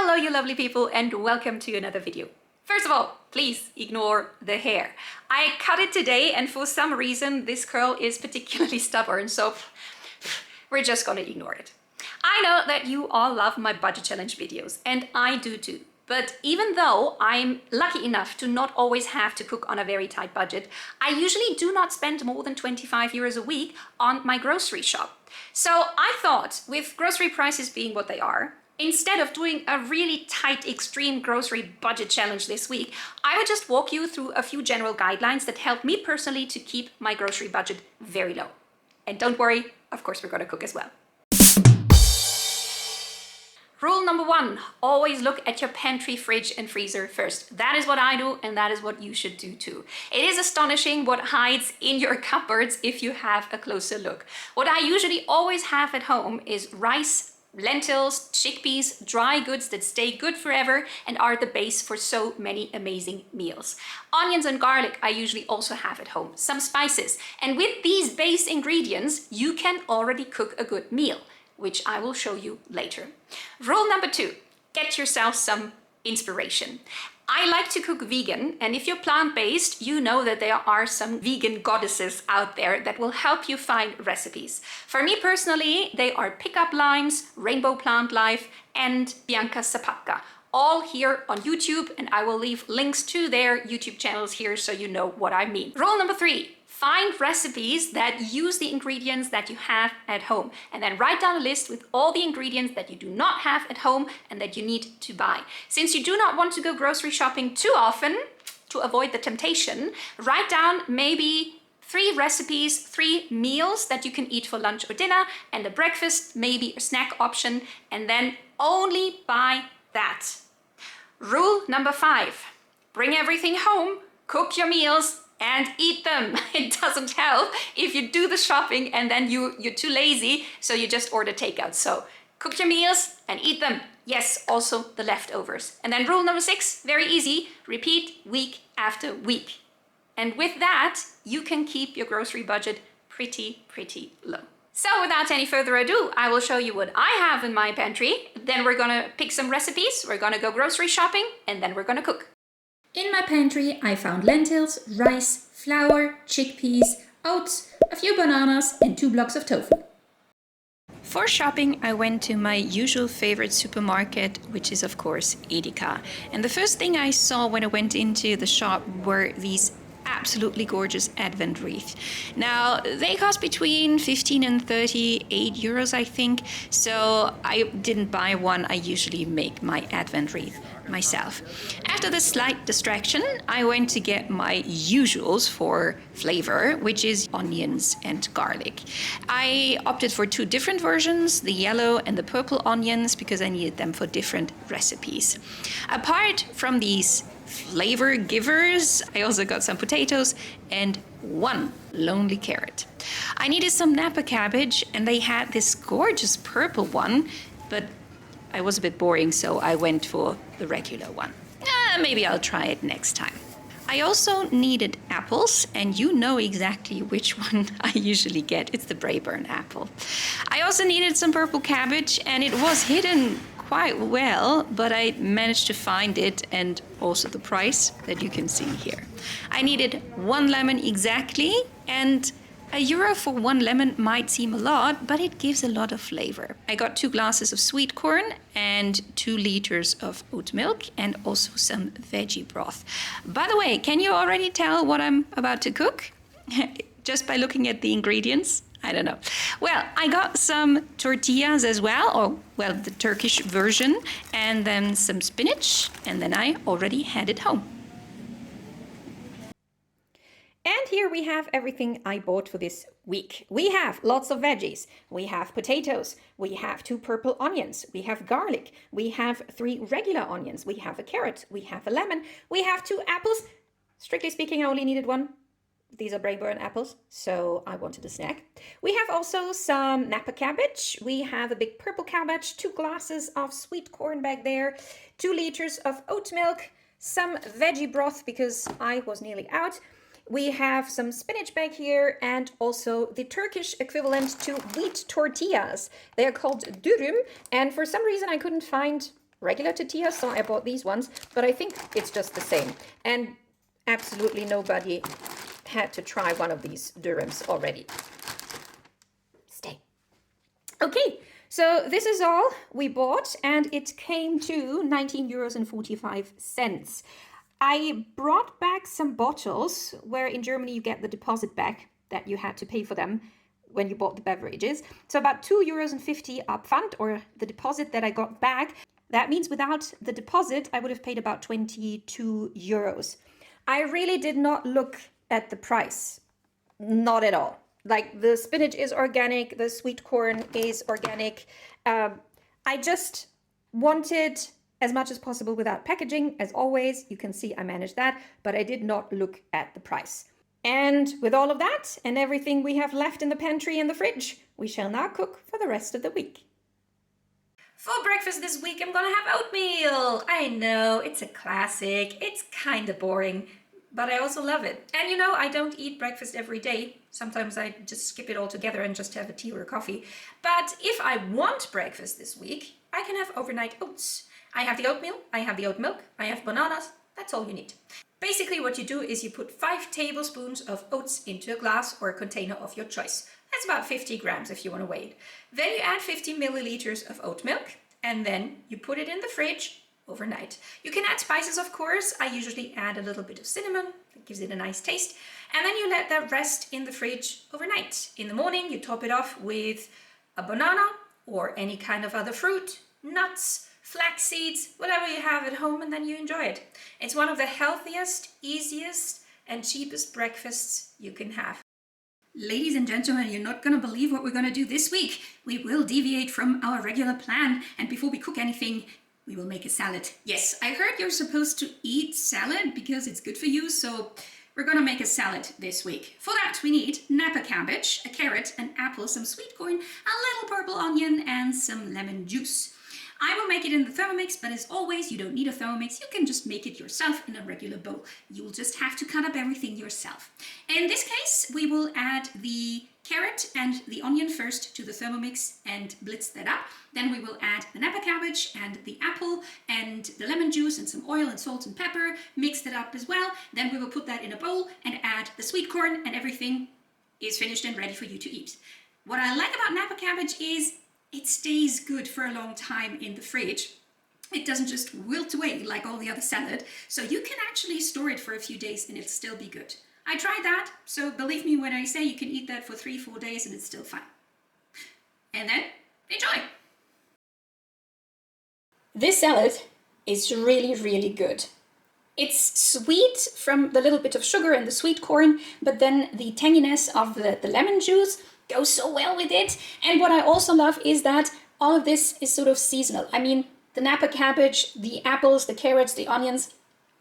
Hello you lovely people and welcome to another video. First of all, please ignore the hair. I cut it today and for some reason this curl is particularly stubborn, so we're just gonna ignore it. I know that you all love my budget challenge videos and I do too. But even though I'm lucky enough to not always have to cook on a very tight budget, I usually do not spend more than 25 euros a week on my grocery shop. So I thought, with grocery prices being what they are, instead of doing a really tight extreme grocery budget challenge this week, I would just walk you through a few general guidelines that help me personally to keep my grocery budget very low. And don't worry, of course we're gonna cook as well. Rule number one, always look at your pantry, fridge and freezer first. That is what I do and that is what you should do too. It is astonishing what hides in your cupboards if you have a closer look. What I usually always have at home is rice, lentils, chickpeas, dry goods that stay good forever and are the base for so many amazing meals. Onions and garlic I usually also have at home, some spices. And with these base ingredients, you can already cook a good meal, which I will show you later. Rule number two, get yourself some inspiration. I like to cook vegan, and if you're plant-based, you know that there are some vegan goddesses out there that will help you find recipes. For me personally, they are Pickup Limes, Rainbow Plant Life, and Bianca Zapatka. All here on YouTube, and I will leave links to their YouTube channels here so you know what I mean. Rule number three, find recipes that use the ingredients that you have at home and then write down a list with all the ingredients that you do not have at home and that you need to buy. Since you do not want to go grocery shopping too often to avoid the temptation, write down maybe 3 recipes, 3 meals that you can eat for lunch or dinner and a breakfast, maybe a snack option, and then only buy that. Rule number 5, bring everything home, cook your meals, and eat them. It doesn't help if you do the shopping and then you're too lazy, so you just order takeout. So cook your meals and eat them. Yes, also the leftovers. And then rule number 6, very easy, repeat week after week. And with that, you can keep your grocery budget pretty low. So without any further ado, I will show you what I have in my pantry. Then we're gonna pick some recipes, we're gonna go grocery shopping, and then we're gonna cook. In my pantry, I found lentils, rice, flour, chickpeas, oats, a few bananas and 2 blocks of tofu. For shopping, I went to my usual favorite supermarket, which is of course Edeka. And the first thing I saw when I went into the shop were these absolutely gorgeous advent wreath. Now they cost between 15 and 38 euros, I think, so I didn't buy one. I usually make my advent wreath myself. After the slight distraction, I went to get my usuals for flavor, which is onions and garlic. I opted for 2 different versions, the yellow and the purple onions, because I needed them for different recipes. Apart from these flavor givers, I also got some potatoes and 1 lonely carrot. I needed some Nappa cabbage and they had this gorgeous purple one, but I was a bit boring, so I went for the regular one. Maybe I'll try it next time. I also needed apples, and you know exactly which one I usually get. It's the Braeburn apple. I also needed some purple cabbage, and it was hidden quite well, but I managed to find it, and also the price that you can see here. I needed 1 lemon exactly, and €1 for 1 lemon might seem a lot, but it gives a lot of flavor. I got 2 glasses of sweet corn and 2 liters of oat milk and also some veggie broth. By the way, can you already tell what I'm about to cook? Just by looking at the ingredients? I don't know. Well, I got some tortillas as well, or well, the Turkish version, and then some spinach, and then I already had it home. And here we have everything I bought for this week. We have lots of veggies. We have potatoes. We have 2 purple onions. We have garlic. We have 3 regular onions. We have a carrot. We have a lemon. We have 2 apples. Strictly speaking, I only needed 1. These are Braeburn apples, so I wanted a snack. We have also some Nappa cabbage. We have a big purple cabbage, 2 glasses of sweet corn back there, 2 liters of oat milk, some veggie broth because I was nearly out. We have some spinach back here and also the Turkish equivalent to wheat tortillas. They are called dürüm, and for some reason I couldn't find regular tortillas, so I bought these ones, but I think it's just the same. And absolutely nobody had to try one of these durums already. Stay. Okay, so this is all we bought, and it came to 19.45 euros. I brought back some bottles where in Germany you get the deposit back that you had to pay for them when you bought the beverages. So about 2.50 euros upfront, or the deposit that I got back. That means without the deposit, I would have paid about 22 euros. I really did not look at the price. Not at all. Like, the spinach is organic, the sweet corn is organic. I just wanted as much as possible without packaging. As always, you can see I managed that, but I did not look at the price. And with all of that and everything we have left in the pantry and the fridge, we shall now cook for the rest of the week. For breakfast this week, I'm gonna have oatmeal. I know, it's a classic. It's kind of boring, but I also love it. And you know, I don't eat breakfast every day. Sometimes I just skip it all together and just have a tea or a coffee. But if I want breakfast this week, I can have overnight oats. I have the oatmeal, I have the oat milk, I have bananas. That's all you need. Basically what you do is you put 5 tablespoons of oats into a glass or a container of your choice. That's about 50 grams if you want to weigh it. Then you add 50 milliliters of oat milk, and then you put it in the fridge overnight. You can add spices, of course. I usually add a little bit of cinnamon. That gives it a nice taste. And then you let that rest in the fridge overnight. In the morning, you top it off with a banana or any kind of other fruit, nuts, flax seeds, whatever you have at home, and then you enjoy it. It's one of the healthiest, easiest, and cheapest breakfasts you can have. Ladies and gentlemen, you're not going to believe what we're going to do this week. We will deviate from our regular plan, and before we cook anything, we will make a salad. Yes, I heard you're supposed to eat salad because it's good for you, so we're going to make a salad this week. For that, we need Nappa cabbage, a carrot, an apple, some sweet corn, a little purple onion, and some lemon juice. I will make it in the Thermomix, but as always, you don't need a Thermomix. You can just make it yourself in a regular bowl. You'll just have to cut up everything yourself. In this case, we will add the carrot and the onion first to the Thermomix and blitz that up. Then we will add the Nappa cabbage and the apple and the lemon juice and some oil and salt and pepper, mix that up as well. Then we will put that in a bowl and add the sweet corn, and everything is finished and ready for you to eat. What I like about Nappa cabbage is it stays good for a long time in the fridge. It doesn't just wilt away like all the other salad, so you can actually store it for a few days and it'll still be good. I tried that, so believe me when I say you can eat that for 3-4 days and it's still fine. And then, enjoy! This salad is really, really good. It's sweet from the little bit of sugar and the sweet corn, but then the tanginess of the lemon juice goes so well with it. And what I also love is that all of this is sort of seasonal. I mean, the Nappa cabbage, the apples, the carrots, the onions,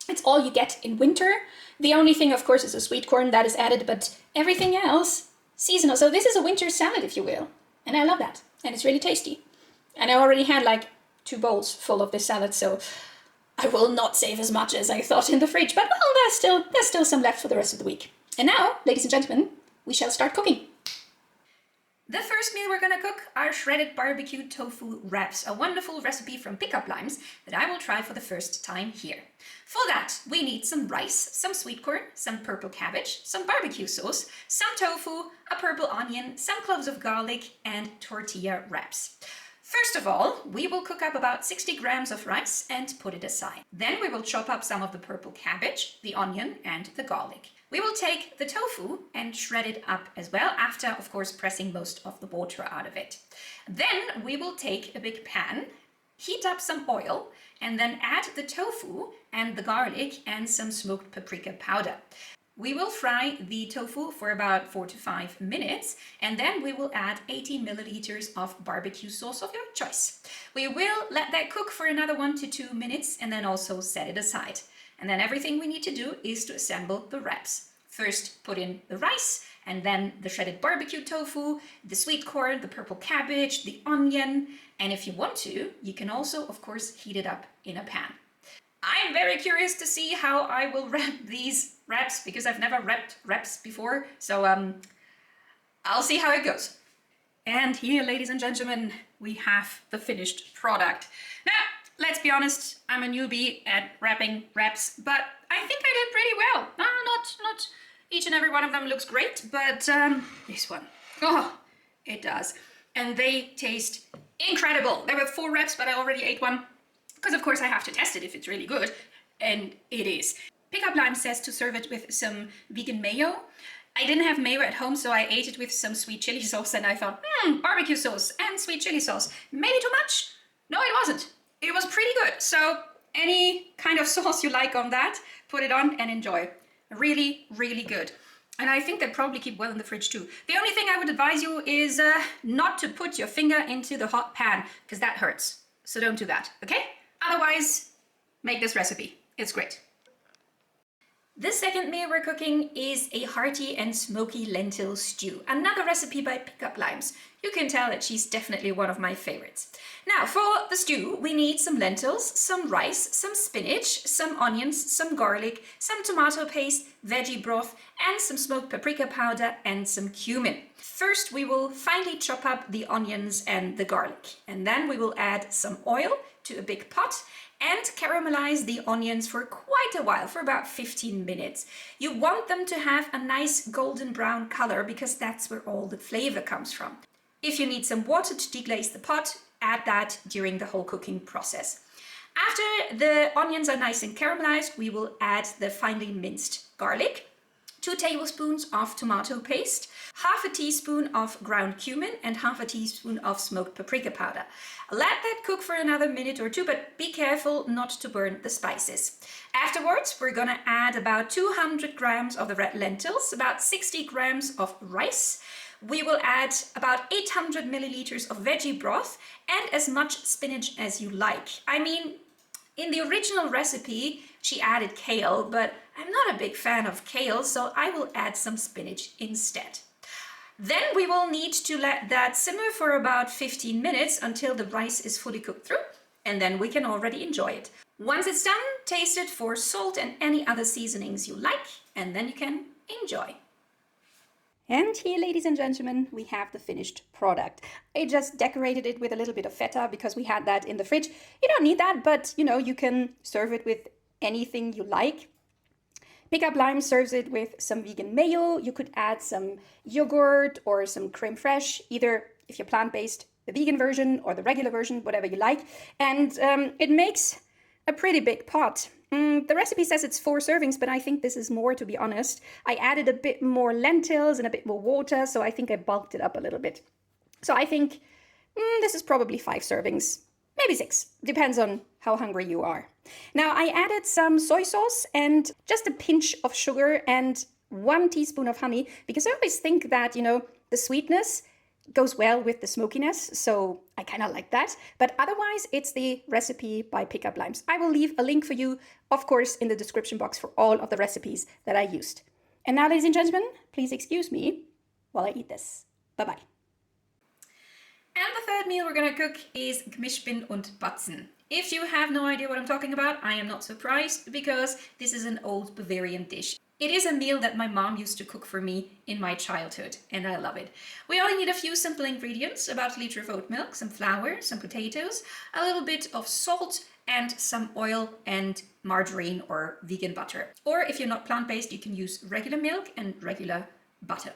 it's all you get in winter. The only thing, of course, is the sweet corn that is added, but everything else, seasonal. So this is a winter salad, if you will. And I love that. And it's really tasty. And I already had like 2 bowls full of this salad, so I will not save as much as I thought in the fridge. But well, there's still some left for the rest of the week. And now, ladies and gentlemen, we shall start cooking. The first meal we're gonna cook are shredded barbecue tofu wraps, a wonderful recipe from Pickup Limes that I will try for the first time here. For that, we need some rice, some sweet corn, some purple cabbage, some barbecue sauce, some tofu, a purple onion, some cloves of garlic, and tortilla wraps. First of all, we will cook up about 60 grams of rice and put it aside. Then we will chop up some of the purple cabbage, the onion, and the garlic. We will take the tofu and shred it up as well, after, of course, pressing most of the water out of it. Then we will take a big pan, heat up some oil, and then add the tofu and the garlic and some smoked paprika powder. We will fry the tofu for about 4 to 5 minutes, and then we will add 80 milliliters of barbecue sauce of your choice. We will let that cook for another 1 to 2 minutes and then also set it aside. And then everything we need to do is to assemble the wraps. First, put in the rice, and then the shredded barbecue tofu, the sweet corn, the purple cabbage, the onion, and if you want to, you can also, of course, heat it up in a pan. I'm very curious to see how I will wrap these wraps, because I've never wrapped wraps before, so I'll see how it goes. And here, ladies and gentlemen, we have the finished product. Now, Let's be honest, I'm a newbie at wrapping wraps, but I think I did pretty well. Not each and every one of them looks great, but this one, oh, it does. And they taste incredible. There were 4 wraps, but I already ate one, because of course I have to test it if it's really good, and it is. Pickup Lime says to serve it with some vegan mayo. I didn't have mayo at home, so I ate it with some sweet chili sauce, and I thought, barbecue sauce and sweet chili sauce, maybe too much? No, it wasn't. It was pretty good. So any kind of sauce you like on that, put it on and enjoy. Really, really good. And I think they probably keep well in the fridge too. The only thing I would advise you is not to put your finger into the hot pan, because that hurts. So don't do that, okay? Otherwise, make this recipe. It's great. The second meal we're cooking is a hearty and smoky lentil stew. Another recipe by Pickup Limes. You can tell that she's definitely one of my favorites. Now, for the stew, we need some lentils, some rice, some spinach, some onions, some garlic, some tomato paste, veggie broth, and some smoked paprika powder and some cumin. First, we will finely chop up the onions and the garlic, and then we will add some oil to a big pot and caramelize the onions for quite a while, for about 15 minutes. You want them to have a nice golden brown color because that's where all the flavor comes from. If you need some water to deglaze the pot, add that during the whole cooking process. After the onions are nice and caramelized, we will add the finely minced garlic, 2 tablespoons of tomato paste, half a teaspoon of ground cumin, and half a teaspoon of smoked paprika powder. Let that cook for another minute or 2, but be careful not to burn the spices. Afterwards, we're gonna add about 200 grams of the red lentils, about 60 grams of rice. We will add about 800 milliliters of veggie broth and as much spinach as you like. I mean, in the original recipe, she added kale, but I'm not a big fan of kale, so I will add some spinach instead. Then we will need to let that simmer for about 15 minutes until the rice is fully cooked through, and then we can already enjoy it. Once it's done, taste it for salt and any other seasonings you like, and then you can enjoy. And here, ladies and gentlemen, we have the finished product. I just decorated it with a little bit of feta because we had that in the fridge. You don't need that, but you know, you can serve it with anything you like. Pickup Lime serves it with some vegan mayo. You could add some yogurt or some creme fraiche, either if you're plant-based, the vegan version or the regular version, whatever you like. And it makes a pretty big pot. The recipe says it's 4 servings, but I think this is more, to be honest. I added a bit more lentils and a bit more water, so I think I bulked it up a little bit. So I think this is probably 5 servings, maybe 6, depends on how hungry you are. Now I added some soy sauce and just a pinch of sugar and 1 teaspoon of honey, because I always think that, you know, the sweetness goes well with the smokiness, so I kind of like that. But otherwise, it's the recipe by Pickup Limes. I will leave a link for you, of course, in the description box for all of the recipes that I used. And now, ladies and gentlemen, please excuse me while I eat this. Bye-bye. And the third meal we're going to cook is Gmischben und Batzen. If you have no idea what I'm talking about, I am not surprised, because this is an old Bavarian dish. It is a meal that my mom used to cook for me in my childhood, and I love it. We only need a few simple ingredients: about a liter of oat milk, some flour, some potatoes, a little bit of salt, and some oil and margarine or vegan butter. Or if you're not plant-based, you can use regular milk and regular butter.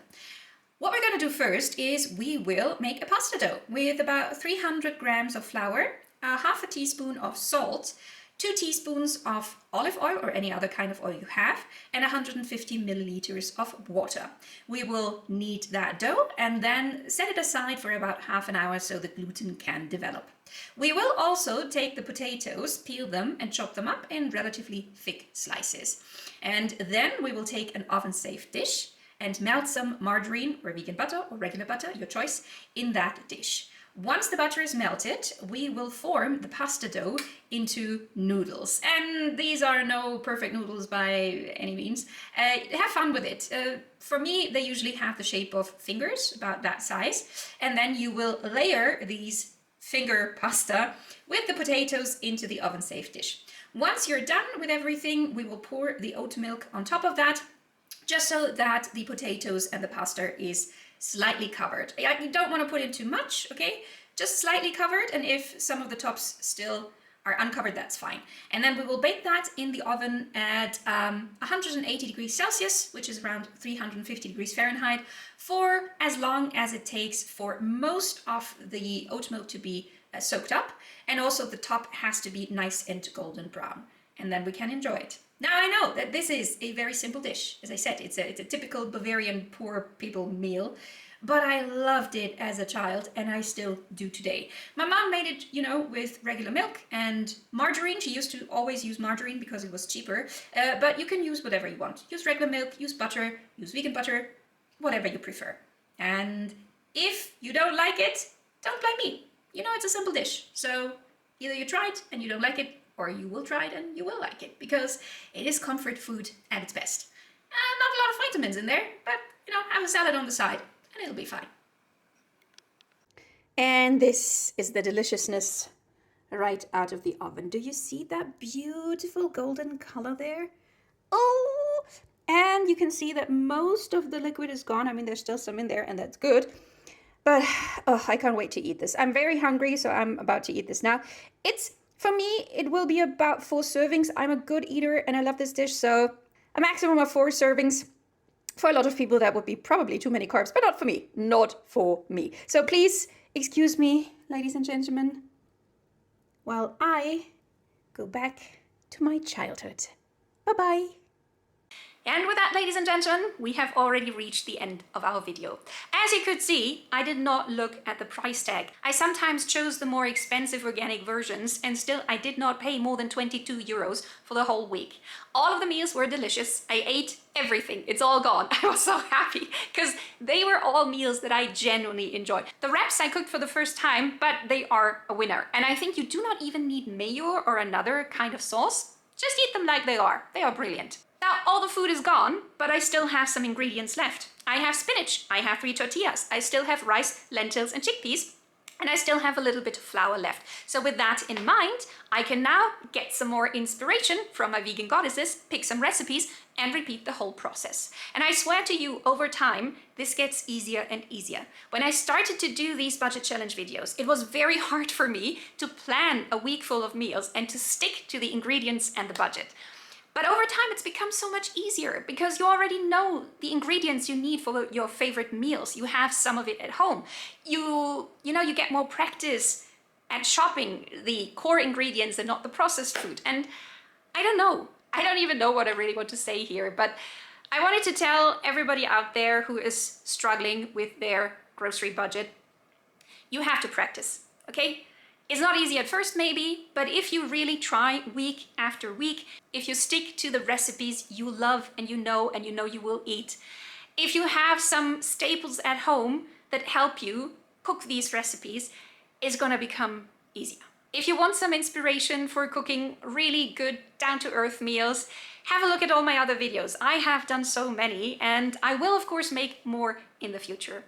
What we're going to do first is we will make a pasta dough with about 300 grams of flour, half a teaspoon of salt, 2 teaspoons of olive oil or any other kind of oil you have, and 150 milliliters of water. We will knead that dough and then set it aside for about half an hour so the gluten can develop. We will also take the potatoes, peel them and chop them up in relatively thick slices. And then we will take an oven-safe dish and melt some margarine or vegan butter or regular butter, your choice, in that dish. Once the butter is melted, we will form the pasta dough into noodles. And these are no perfect noodles by any means. Have fun with it. For me, they usually have the shape of fingers, about that size. And then you will layer these finger pasta with the potatoes into the oven-safe dish. Once you're done with everything, we will pour the oat milk on top of that, just so that the potatoes and the pasta is slightly covered. You don't want to put in too much, okay? Just slightly covered, and if some of the tops still are uncovered, that's fine. And then we will bake that in the oven at 180 degrees Celsius, which is around 350 degrees Fahrenheit, for as long as it takes for most of the oatmeal to be soaked up. And also the top has to be nice and golden brown. And then we can enjoy it. Now I know that this is a very simple dish. As I said, it's a typical Bavarian poor people meal. But I loved it as a child, and I still do today. My mom made it, you know, with regular milk and margarine. She used to always use margarine because it was cheaper. But you can use whatever you want. Use regular milk, use butter, use vegan butter, whatever you prefer. And if you don't like it, don't blame me. You know, it's a simple dish. So either you try it and you don't like it, or you will try it and you will like it, because it is comfort food at its best. Not a lot of vitamins in there, but, you know, have a salad on the side. And it'll be fine. And this is the deliciousness right out of the oven. Do you see that beautiful golden color there? Oh, and you can see that most of the liquid is gone. I mean, there's still some in there, and that's good. But oh, I can't wait to eat this. I'm very hungry, so I'm about to eat this now. For me, it will be about 4 servings. I'm a good eater, and I love this dish, so a maximum of 4 servings. For a lot of people, that would be probably too many carbs, but not for me. Not for me. So please excuse me, ladies and gentlemen, while I go back to my childhood. Bye-bye. And with that, ladies and gentlemen, we have already reached the end of our video. As you could see, I did not look at the price tag. I sometimes chose the more expensive organic versions, and still I did not pay more than 22 euros for the whole week. All of the meals were delicious. I ate everything. It's all gone. I was so happy because they were all meals that I genuinely enjoyed. The wraps I cooked for the first time, but they are a winner. And I think you do not even need mayo or another kind of sauce. Just eat them like they are. They are brilliant. Now, all the food is gone, but I still have some ingredients left. I have spinach, I have 3 tortillas, I still have rice, lentils, and chickpeas, and I still have a little bit of flour left. So with that in mind, I can now get some more inspiration from my vegan goddesses, pick some recipes, and repeat the whole process. And I swear to you, over time, this gets easier and easier. When I started to do these budget challenge videos, it was very hard for me to plan a week full of meals and to stick to the ingredients and the budget. But over time, it's become so much easier because you already know the ingredients you need for your favorite meals. You have some of it at home. You get more practice at shopping the core ingredients and not the processed food. And I don't know. I don't even know what I really want to say here, but I wanted to tell everybody out there who is struggling with their grocery budget, you have to practice, okay? It's not easy at first maybe, but if you really try week after week, if you stick to the recipes you love and you know you will eat, if you have some staples at home that help you cook these recipes, it's gonna become easier. If you want some inspiration for cooking really good down-to-earth meals, have a look at all my other videos. I have done so many, and I will of course make more in the future.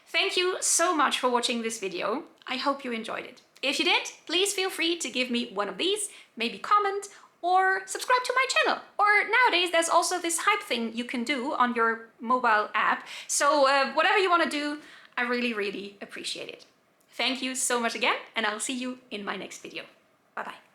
Thank you so much for watching this video. I hope you enjoyed it. If you did, please feel free to give me one of these, maybe comment or subscribe to my channel. Or nowadays there's also this hype thing you can do on your mobile app. So whatever you want to do, I really, really appreciate it. Thank you so much again, and I'll see you in my next video. Bye-bye.